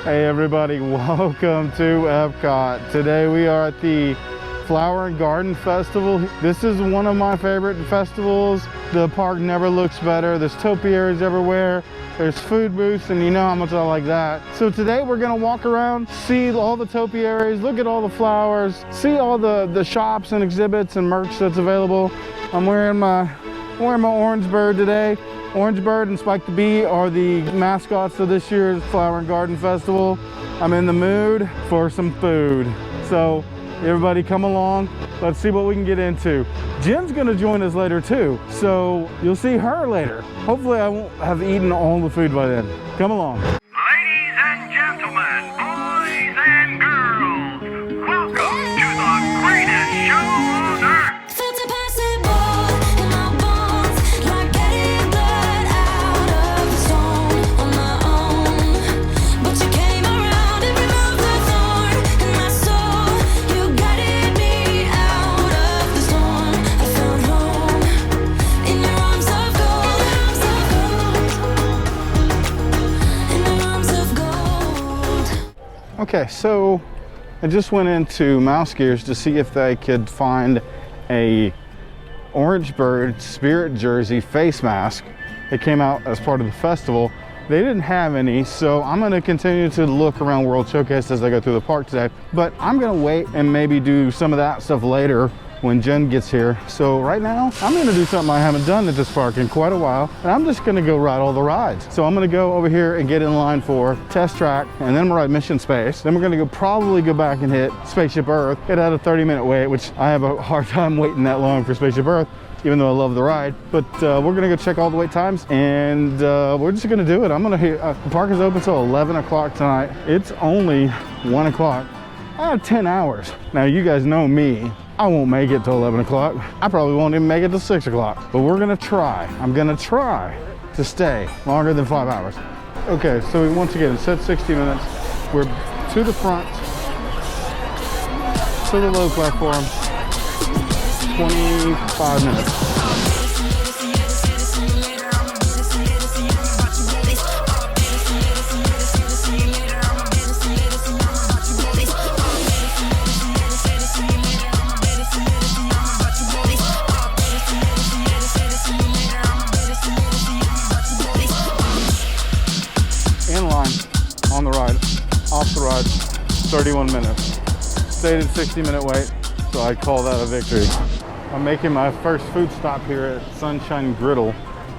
Hey everybody, welcome to EPCOT. Today we are at the Flower and Garden Festival. This is one of my favorite festivals. The park never looks better. There's topiaries everywhere. There's food booths, and you know how much I like that. So today we're gonna walk around, see all the topiaries, look at all the flowers, see all the shops and exhibits and merch that's available. I'm wearing my orange bird today. Orange Bird and Spike the Bee are the mascots of this year's Flower and Garden Festival. I'm in the mood for some food. So everybody come along, let's see what we can get into. Jen's gonna join us later too, so you'll see her later. Hopefully I won't have eaten all the food by then. Come along. Ladies and gentlemen, boys and girls, welcome to the greatest show on earth. Okay, so I just went into Mouse Gears to see if they could find a Orange Bird Spirit Jersey face mask. It came out as part of the festival. They didn't have any, so I'm gonna continue to look around World Showcase as I go through the park today. But I'm gonna wait and maybe do some of that stuff later when Jen gets here. So right now, I'm gonna do something I haven't done at this park in quite a while, and I'm just gonna go ride all the rides. So I'm gonna go over here and get in line for Test Track, and then we'll ride Mission Space. Then we're gonna probably go back and hit Spaceship Earth. It had a 30-minute wait, which I have a hard time waiting that long for Spaceship Earth, even though I love the ride. But we're gonna go check all the wait times, and we're just gonna do it. The park is open till 11 o'clock tonight. It's only 1 o'clock. I have 10 hours. Now you guys know me. I won't make it till 11 o'clock. I probably won't even make it till 6 o'clock, but we're gonna try. I'm gonna try to stay longer than 5 hours. Okay, so once again, it said 60 minutes. We're to the front, to the low platform, 25 minutes. On the ride, off the ride, 31 minutes. Stated 60-minute wait, so I call that a victory. I'm making my first food stop here at Sunshine Griddle.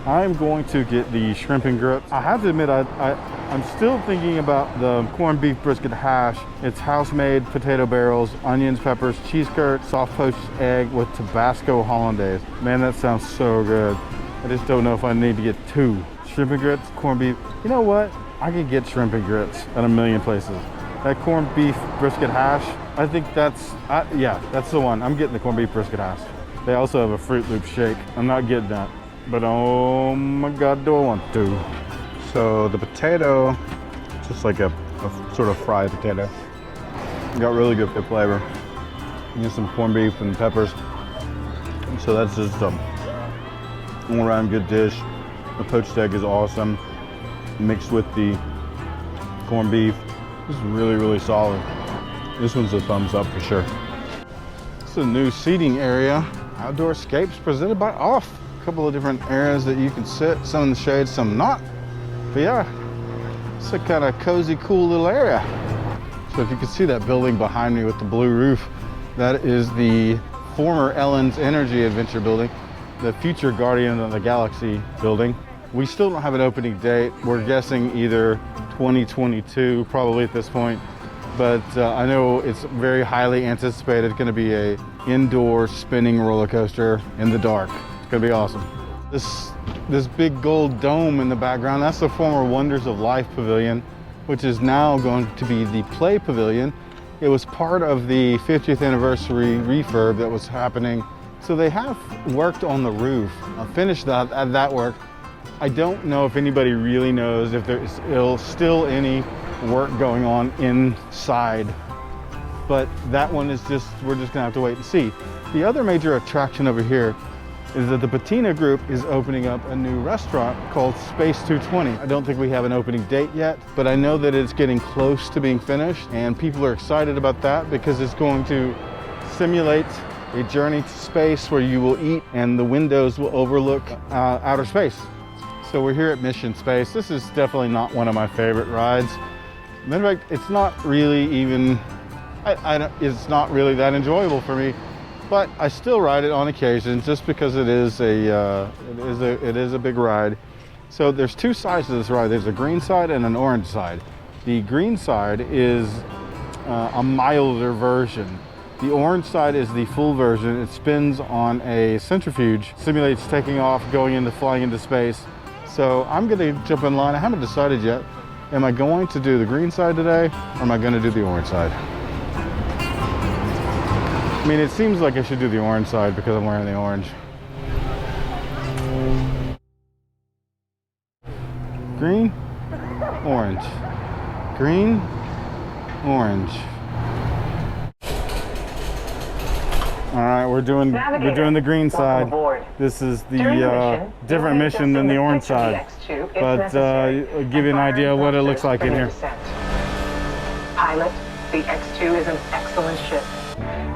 I'm going to get the shrimp and grits. I have to admit, I'm still thinking about the corned beef brisket hash. It's house-made potato barrels, onions, peppers, cheese curd, soft poached egg with Tabasco hollandaise. Man, that sounds so good. I just don't know if I need to get two. Shrimp and grits, corned beef. You know what? I could get shrimp and grits at a million places. That corned beef brisket hash, I think yeah, that's the one. I'm getting the corned beef brisket hash. They also have a Fruit Loop shake. I'm not getting that, but oh my God, do I want to. So the potato, just like a sort of fried potato. Got really good flavor. You get some corned beef and peppers. So that's just all around good dish. The poached egg is awesome. Mixed with the corned beef. This is really, really solid. This one's a thumbs up for sure. It's a new seating area. Outdoor Escapes presented by Off. A couple of different areas that you can sit, some in the shade, some not. But yeah, it's a kind of cozy, cool little area. So if you can see that building behind me with the blue roof, that is the former Ellen's Energy Adventure building, the future Guardian of the Galaxy building. We still don't have an opening date. We're guessing either 2022, probably at this point. But I know it's very highly anticipated. It's gonna be a indoor spinning roller coaster in the dark. It's gonna be awesome. This big gold dome in the background, that's the former Wonders of Life Pavilion, which is now going to be the Play Pavilion. It was part of the 50th anniversary refurb that was happening. So they have worked on the roof. I finished that work. I don't know if anybody really knows if there's still any work going on inside, but that one is we're just gonna have to wait and see. The other major attraction over here is that the Patina Group is opening up a new restaurant called Space 220. I don't think we have an opening date yet, but I know that it's getting close to being finished, and people are excited about that because it's going to simulate a journey to space where you will eat and the windows will overlook outer space. So we're here at Mission Space. This is definitely not one of my favorite rides. In fact, it's not really even, it's not really that enjoyable for me. But I still ride it on occasion just because it is a big ride. So there's two sides to this ride. There's a green side and an orange side. The green side is a milder version. The orange side is the full version. It spins on a centrifuge, simulates taking off, flying into space. So I'm gonna jump in line. I haven't decided yet. Am I going to do the green side today, or am I gonna do the orange side? I mean, it seems like I should do the orange side because I'm wearing the orange. Green, orange. Green, orange. All right, we're doing the green side. This is the different mission than the orange side. But I'll give you an idea of what it looks like in here. Pilot, the X2 is an excellent ship.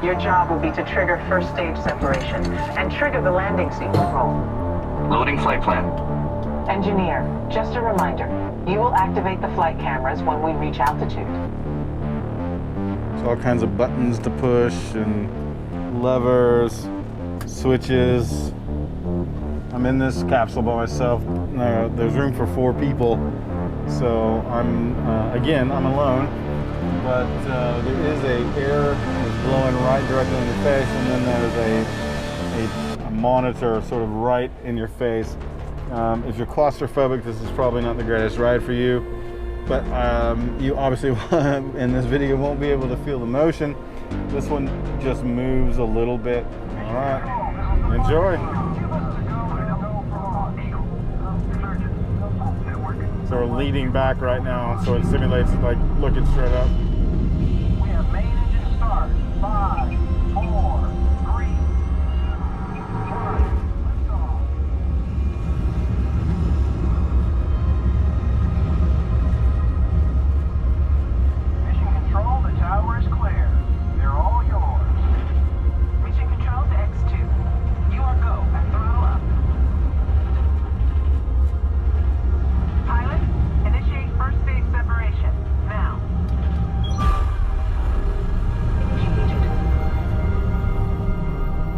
Your job will be to trigger first stage separation and trigger the landing sequence roll. Loading flight plan. Engineer, just a reminder, you will activate the flight cameras when we reach altitude. There's all kinds of buttons to push and levers, switches. I'm in this capsule by myself. There's room for 4 people. So I'm alone. But there is air that's blowing right directly in your face, and then there's a monitor sort of right in your face. If you're claustrophobic, this is probably not the greatest ride for you, but you obviously in this video won't be able to feel the motion. This one just moves a little bit. All right, enjoy. So we're leaning back right now, so it simulates like looking straight up. We have main engine start. 5, 4, 3, 2, 1. Lift off. Mission control, the tower is clear. They're all yours. Mission control to X2. You are go and throttle up. Pilot, initiate first stage separation. Now. Initiated.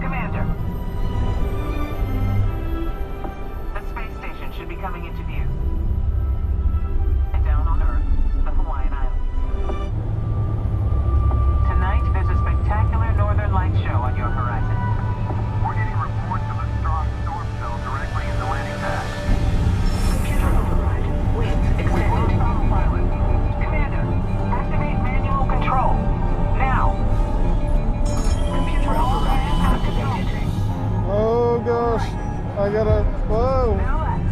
Commander. The space station should be coming into view. And down on Earth, the Hawaiian Islands. Tonight, there's a spectacular northern light show on your horizon. We're getting reports of a strong storm cell directly in the landing pad. Computer override. Winds extended. Autopilot. Commander, activate manual control. Now. Computer override activated. Oh gosh, I gotta, whoa, Now left.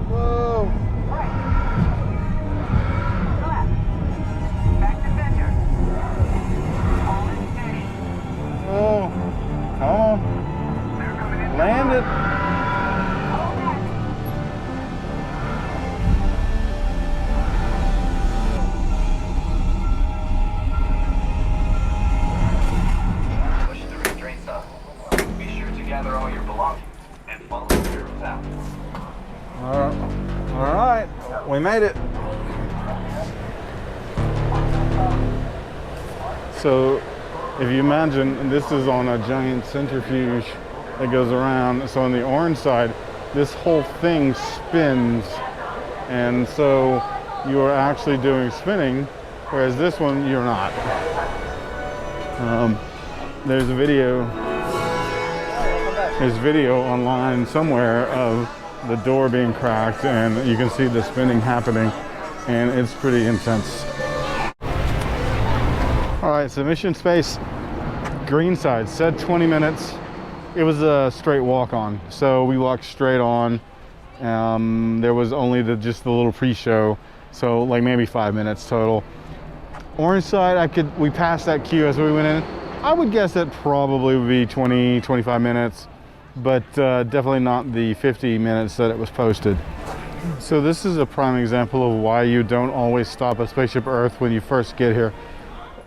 whoa. Right. Left. Back to center. Hold it steady. Oh, come on, They're coming in. land it. Hold that. Push the restraint stop. Be sure to gather all your belongings and follow the arrows out. All right, we made it. So if you imagine, this is on a giant centrifuge that goes around. So on the orange side, this whole thing spins. And so you are actually doing spinning, whereas this one, you're not. There's a video online somewhere of the door being cracked, and you can see the spinning happening, and it's pretty intense. All right, so Mission Space, green side, said 20 minutes. It was a straight walk on, so we walked straight on. There was only just the little pre-show, so like maybe 5 minutes total. Orange side, we passed that queue as we went in. I would guess that probably would be 20, 25 minutes. but definitely not the 50 minutes that it was posted. So this is a prime example of why you don't always stop at Spaceship Earth when you first get here.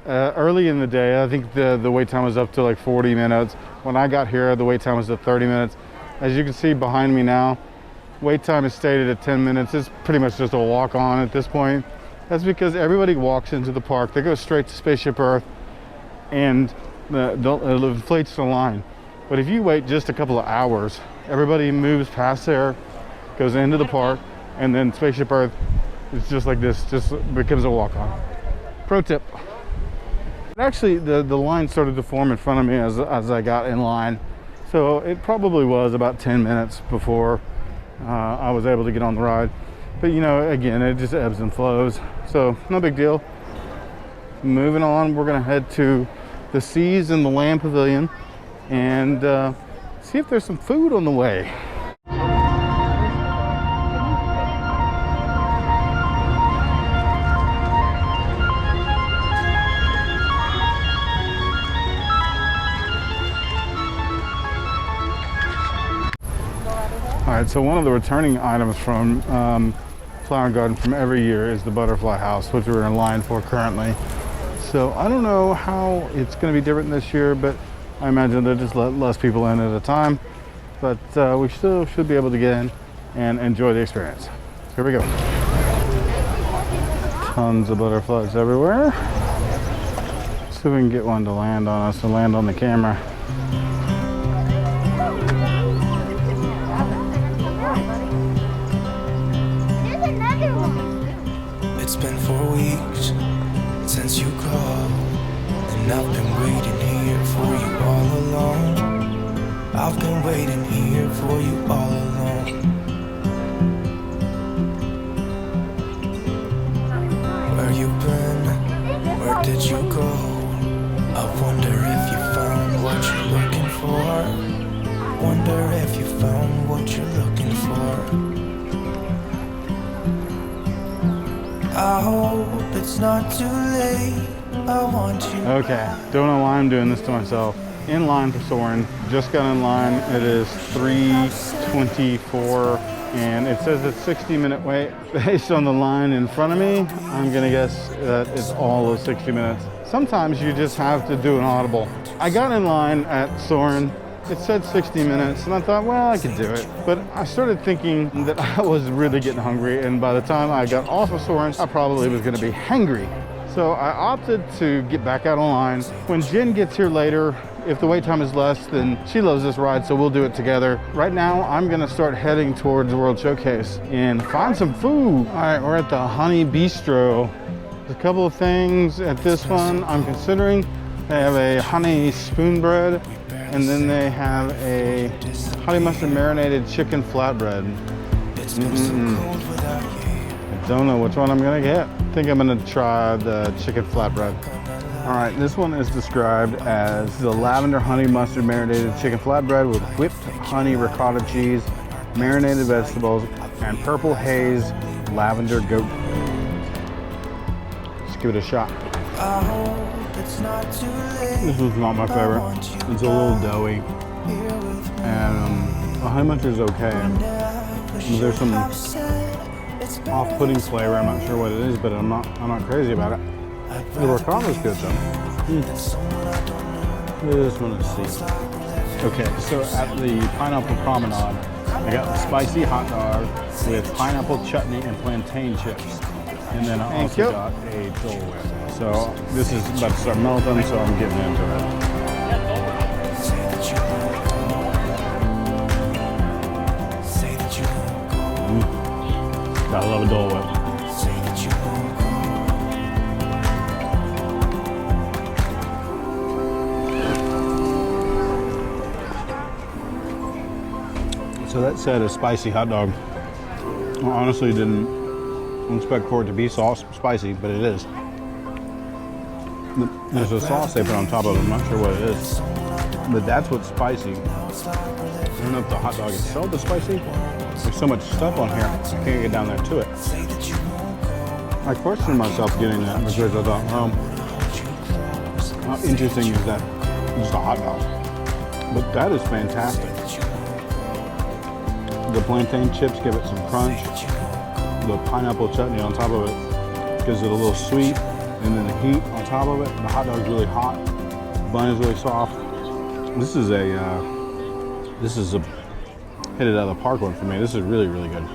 Early in the day, I think the wait time was up to like 40 minutes. When I got here, the wait time was at 30 minutes. As you can see behind me now, wait time is stated at 10 minutes. It's pretty much just a walk on at this point. That's because everybody walks into the park. They go straight to Spaceship Earth and it inflates the line. But if you wait just a couple of hours, everybody moves past there, goes into the park, and then Spaceship Earth is just like this, just becomes a walk on. Pro tip. Actually, the line started to form in front of me as I got in line. So it probably was about 10 minutes before I was able to get on the ride. But you know, again, it just ebbs and flows. So no big deal. Moving on, we're gonna head to the Seas and the Land Pavilion and see if there's some food on the way. All right, so one of the returning items from Flower and Garden from every year is the butterfly house, which we're in line for currently. So I don't know how it's going to be different this year, but I imagine they'll just let less people in at a time. But we still should be able to get in and enjoy the experience. So here we go. Tons of butterflies everywhere. See if we can get one to land on us and land on the camera. It's been 4 weeks since you called, and I've been waiting here for you all along. I've been waiting here for you all along. Where you been? Where did you go? I wonder if you found what you're looking for. Wonder if you found what you're looking for. I hope it's not too late. I want you. Okay, don't know why I'm doing this to myself. In line for Soarin', just got in line. It is 3:24 and it says it's 60-minute wait. Based on the line in front of me, I'm gonna guess that it's all of 60 minutes. Sometimes you just have to do an audible. I got in line at Soarin'. It said 60 minutes, and I thought, well, I could do it. But I started thinking that I was really getting hungry, and by the time I got off of Soarin', I probably was gonna be hangry. So I opted to get back out online. When Jen gets here later, if the wait time is less, then she loves this ride, so we'll do it together. Right now, I'm gonna start heading towards the World Showcase and find some food. All right, we're at the Honey Bistro. There's a couple of things at this one I'm considering. They have a honey spoon bread, and then they have a honey mustard marinated chicken flatbread. I don't know which one I'm gonna get. I think I'm gonna try the chicken flatbread. All right, this one is described as the lavender honey mustard marinated chicken flatbread with whipped honey ricotta cheese, marinated vegetables, and purple haze lavender goat. Let's give it a shot. This was not my favorite. It's a little doughy, and the honey mustard is okay. There's some off-putting flavor. I'm not sure what it is, but I'm not crazy about it. The ricotta is good though. This one is see. Okay, so at the Pineapple Promenade, I got the spicy hot dog with pineapple chutney and plantain chips. And then I also got a Dole Whip. So this is about to start melting, so I'm getting into it. Gotta love a Dole Whip. So that said, a spicy hot dog. I honestly didn't expect for it to be sauce spicy, but it is. There's a sauce they put on top of it. I'm not sure what it is, but that's what's spicy. I don't know if the hot dog itself is spicy. There's so much stuff on here, I can't get down there to it. I questioned myself getting that because I thought, well, how interesting is that? Just a hot dog. But that is fantastic. The plantain chips give it some crunch. The pineapple chutney on top of it gives it a little sweet, and then the heat on top of it. The hot dog's really hot. The bun is really soft. This is a hit it out of the park one for me. This is really, really good.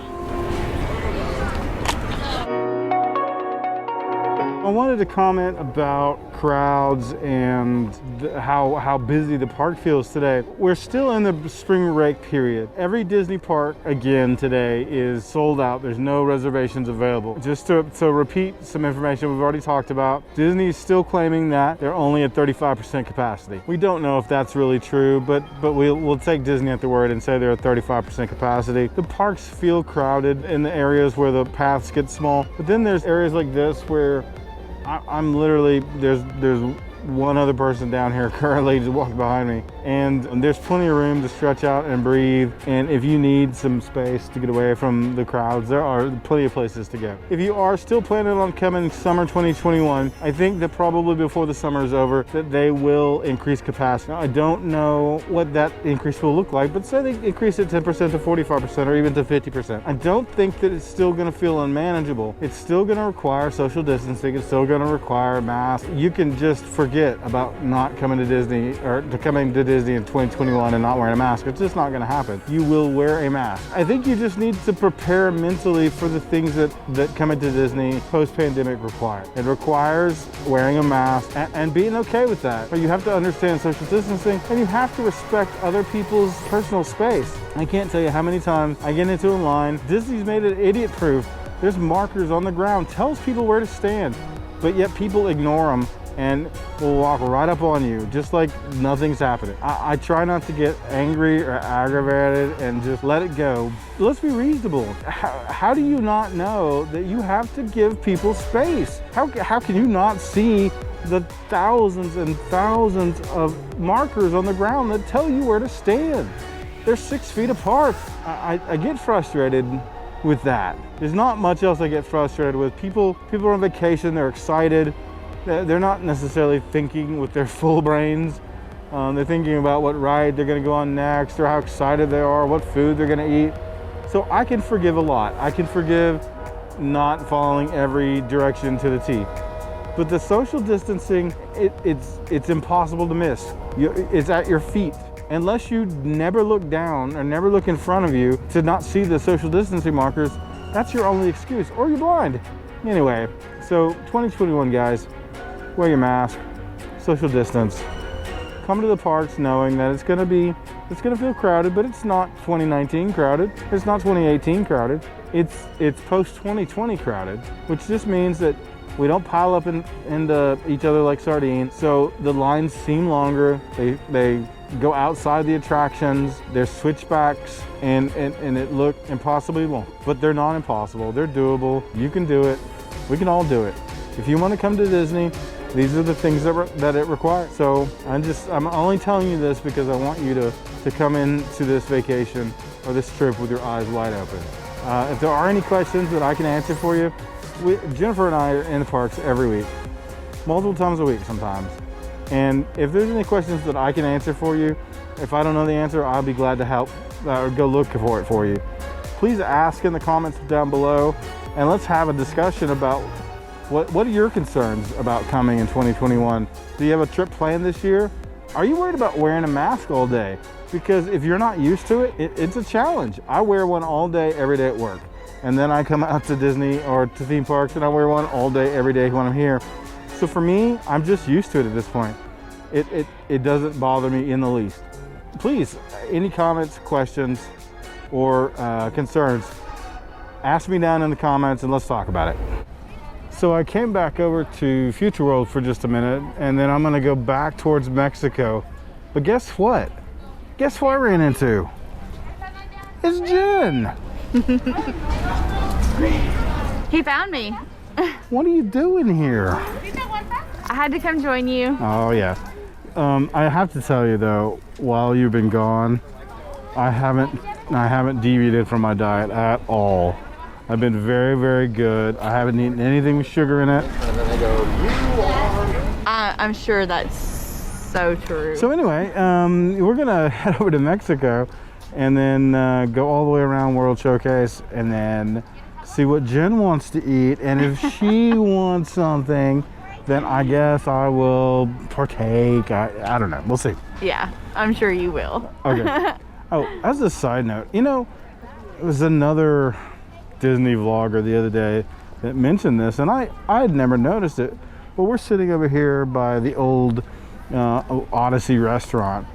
I wanted to comment about crowds and how busy the park feels today. We're still in the spring break period. Every Disney park, again, today is sold out. There's no reservations available. Just to repeat some information we've already talked about, Disney is still claiming that they're only at 35% capacity. We don't know if that's really true, but we'll take Disney at their word and say they're at 35% capacity. The parks feel crowded in the areas where the paths get small, but then there's areas like this where I'm literally, there's one other person down here currently just walking behind me, and there's plenty of room to stretch out and breathe. And if you need some space to get away from the crowds, there are plenty of places to go. If you are still planning on coming summer 2021, I think that probably before the summer is over that they will increase capacity. Now, I don't know what that increase will look like, but say they increase it 10% to 45% or even to 50%. I don't think that it's still going to feel unmanageable. It's still going to require social distancing. It's still going to require masks. You can just forget about not coming to Disney or to coming to Disney in 2021 and not wearing a mask. It's just not going to happen. You will wear a mask. I think you just need to prepare mentally for the things that coming to Disney post-pandemic require. It requires wearing a mask and being okay with that. But you have to understand social distancing, and you have to respect other people's personal space. I can't tell you how many times I get into a line. Disney's made it idiot-proof. There's markers on the ground, tells people where to stand, but yet people ignore them and will walk right up on you just like nothing's happening. I try not to get angry or aggravated and just let it go. Let's be reasonable. How do you not know that you have to give people space? How can you not see the thousands and thousands of markers on the ground that tell you where to stand? They're 6 feet apart. I get frustrated with that. There's not much else I get frustrated with. People are on vacation, they're excited. They're not necessarily thinking with their full brains. They're thinking about what ride they're gonna go on next or how excited they are, what food they're gonna eat. So I can forgive a lot. I can forgive not following every direction to the T. But the social distancing, it's impossible to miss. It's at your feet. Unless you never look down or never look in front of you to not see the social distancing markers, that's your only excuse, or you're blind. Anyway, so 2021 guys, wear your mask, social distance, come to the parks knowing that it's gonna feel crowded, but it's not 2019 crowded, it's not 2018 crowded, it's post-2020 crowded, which just means that we don't pile up into each other like sardines, so the lines seem longer, they go outside the attractions, there's switchbacks, and it look impossibly long, but they're not impossible, they're doable, you can do it, we can all do it. If you want to come to Disney, these are the things that it requires. So I'm only telling you this because I want you to come into this vacation or this trip with your eyes wide open. If there are any questions that I can answer for you, Jennifer and I are in the parks every week, multiple times a week sometimes. And if there's any questions that I can answer for you, if I don't know the answer, I'll be glad to help or go look for it for you. Please ask in the comments down below, and let's have a discussion about what are your concerns about coming in 2021? Do you have a trip planned this year? Are you worried about wearing a mask all day? Because if you're not used to it, it's a challenge. I wear one all day, every day at work. And then I come out to Disney or to theme parks and I wear one all day, every day when I'm here. So for me, I'm just used to it at this point. It doesn't bother me in the least. Please, any comments, questions, or concerns, ask me down in the comments and let's talk about it. So I came back over to Future World for just a minute, and then I'm gonna go back towards Mexico. But guess what? Guess who I ran into? It's Jen. He found me. What are you doing here? I had to come join you. Oh yeah. I have to tell you though, while you've been gone, I haven't deviated from my diet at all. I've been very, very good. I haven't eaten anything with sugar in it. And then they go, you are. I'm sure that's so true. So anyway, we're gonna head over to Mexico, and then go all the way around World Showcase, and then see what Jen wants to eat. And if she wants something, then I guess I will partake. I don't know. We'll see. Yeah, I'm sure you will. Okay. Oh, as a side note, you know, it was another Disney vlogger the other day that mentioned this, and I had never noticed it. But we're sitting over here by the old Odyssey restaurant,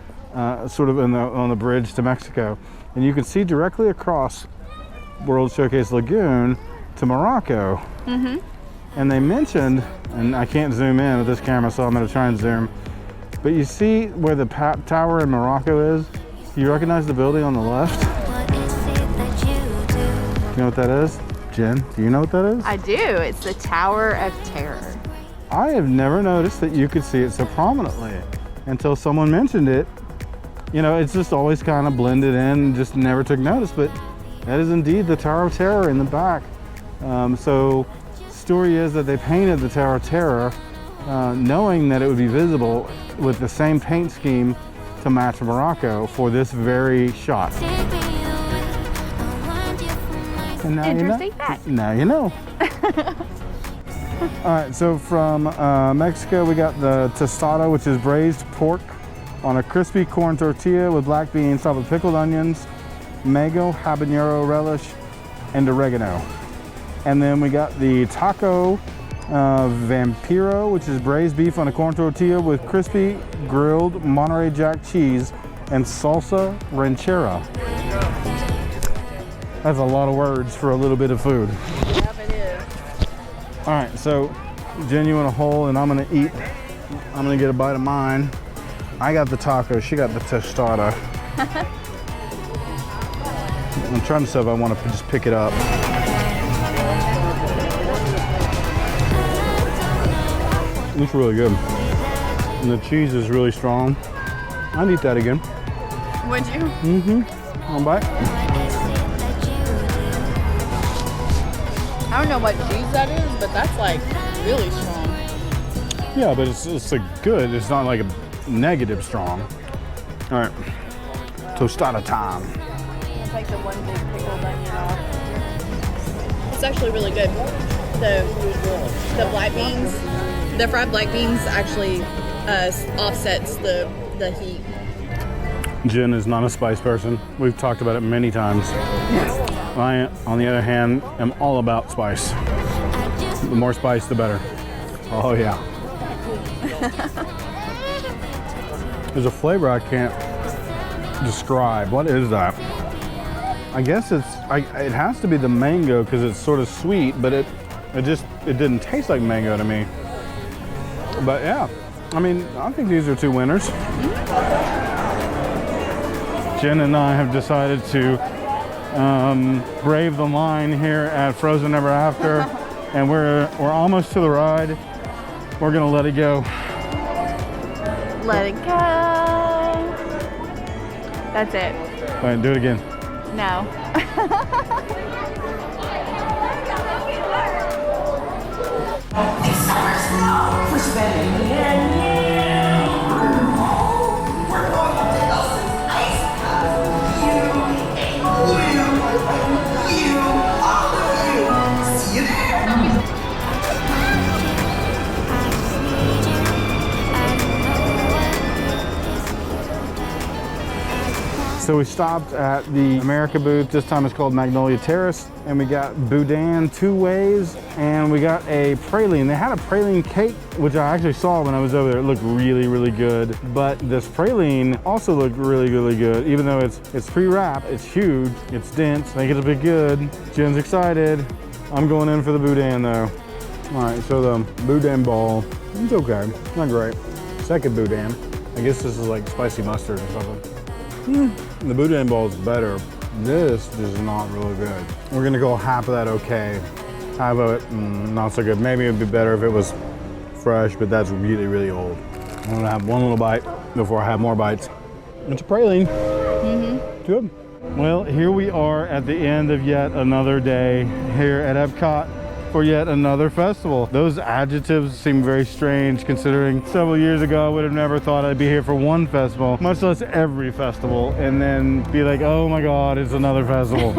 sort of on the bridge to Mexico, and you can see directly across World Showcase Lagoon to Morocco. Mm-hmm. And they mentioned, and I can't zoom in with this camera, so I'm going to try and zoom, but you see where the tower in Morocco is? You recognize the building on the left? You know what that is? Jen, do you know what that is? I do. It's the Tower of Terror. I have never noticed that you could see it so prominently until someone mentioned it. You know, it's just always kind of blended in, just never took notice, but that is indeed the Tower of Terror in the back. So story is that they painted the Tower of Terror knowing that it would be visible with the same paint scheme to match Morocco for this very shot. And now Interesting fact. Now you know. All right, so from Mexico, we got the tostada, which is braised pork on a crispy corn tortilla with black beans, topped with pickled onions, mango, habanero relish, and oregano. And then we got the taco vampiro, which is braised beef on a corn tortilla with crispy grilled Monterey Jack cheese and salsa ranchera. That's a lot of words for a little bit of food. Yep, it is. All right, so Jen, you want a whole, and I'm gonna eat. I'm gonna get a bite of mine. I got the taco, she got the tostada. I'm trying to decide if I want to just pick it up. It's really good. And the cheese is really strong. I'd eat that again. Would you? Mm-hmm. One bite. I don't know what cheese that is, but that's like really strong. Yeah, but it's like good. It's not like a negative strong. All right, tostada time. It's like the one big pickled onion off. It's actually really good. The black beans, the fried black beans actually offsets the heat. Jen is not a spice person. We've talked about it many times. I, on the other hand, am all about spice. The more spice, the better. Oh yeah. There's a flavor I can't describe. What is that? I guess it has to be the mango because it's sort of sweet, but it didn't taste like mango to me. But yeah, I mean, I think these are two winners. Jen and I have decided to brave the line here at Frozen Ever After, and we're almost to the ride. We're gonna let it go. Let it go. That's it. Wait, do it again. No. So we stopped at the America booth. This time it's called Magnolia Terrace, and we got Boudin 2 ways, and we got a praline. They had a praline cake, which I actually saw when I was over there. It looked really, really good. But this praline also looked really, really good, even though it's pre-wrapped. It's huge, it's dense. I think it'll be good. Jen's excited. I'm going in for the Boudin though. All right, so the Boudin Ball, it's okay, not great. Second Boudin. I guess this is like spicy mustard or something. The Boudin Ball is better. This is not really good. We're gonna go half of that okay. Half of it, not so good. Maybe it'd be better if it was fresh, but that's really, really old. I'm gonna have one little bite before I have more bites. It's a praline. Good. Well, here we are at the end of yet another day here at EPCOT. for yet another festival. Those adjectives seem very strange considering several years ago I would have never thought I'd be here for one festival, much less every festival, and then be like, oh my God, it's another festival.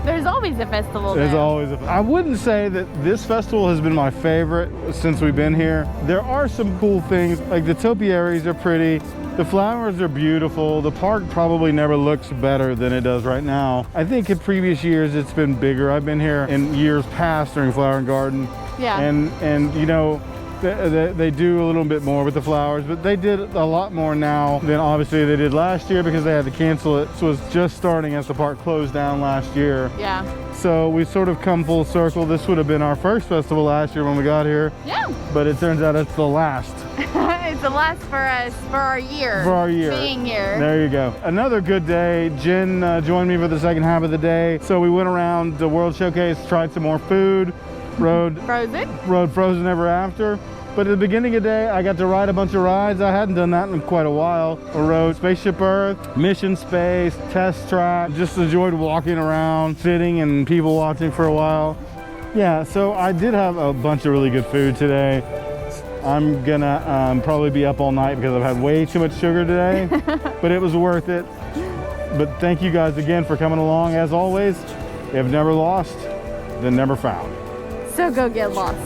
There's always a festival. There's though. always I wouldn't say that this festival has been my favorite since we've been here. There are some cool things, like the topiaries are pretty. The flowers are beautiful. The park probably never looks better than it does right now. I think in previous years it's been bigger. I've been here in years past during Flower and Garden. Yeah. And you know, they do a little bit more with the flowers, but they did a lot more now than obviously they did last year because they had to cancel it. So it's just starting as the park closed down last year. Yeah. So we sort of come full circle. This would have been our first festival last year when we got here. Yeah. But it turns out it's the last. It's the last for us for our year. For our year. Being here. There you go. Another good day. Jen joined me for the second half of the day. So we went around the World Showcase, tried some more food, rode Frozen Ever After. But at the beginning of the day, I got to ride a bunch of rides. I hadn't done that in quite a while. I rode Spaceship Earth, Mission Space, Test Track. Just enjoyed walking around, sitting and people watching for a while. Yeah, so I did have a bunch of really good food today. I'm gonna probably be up all night because I've had way too much sugar today, but it was worth it. But thank you guys again for coming along. As always, if never lost, then never found. So go get lost.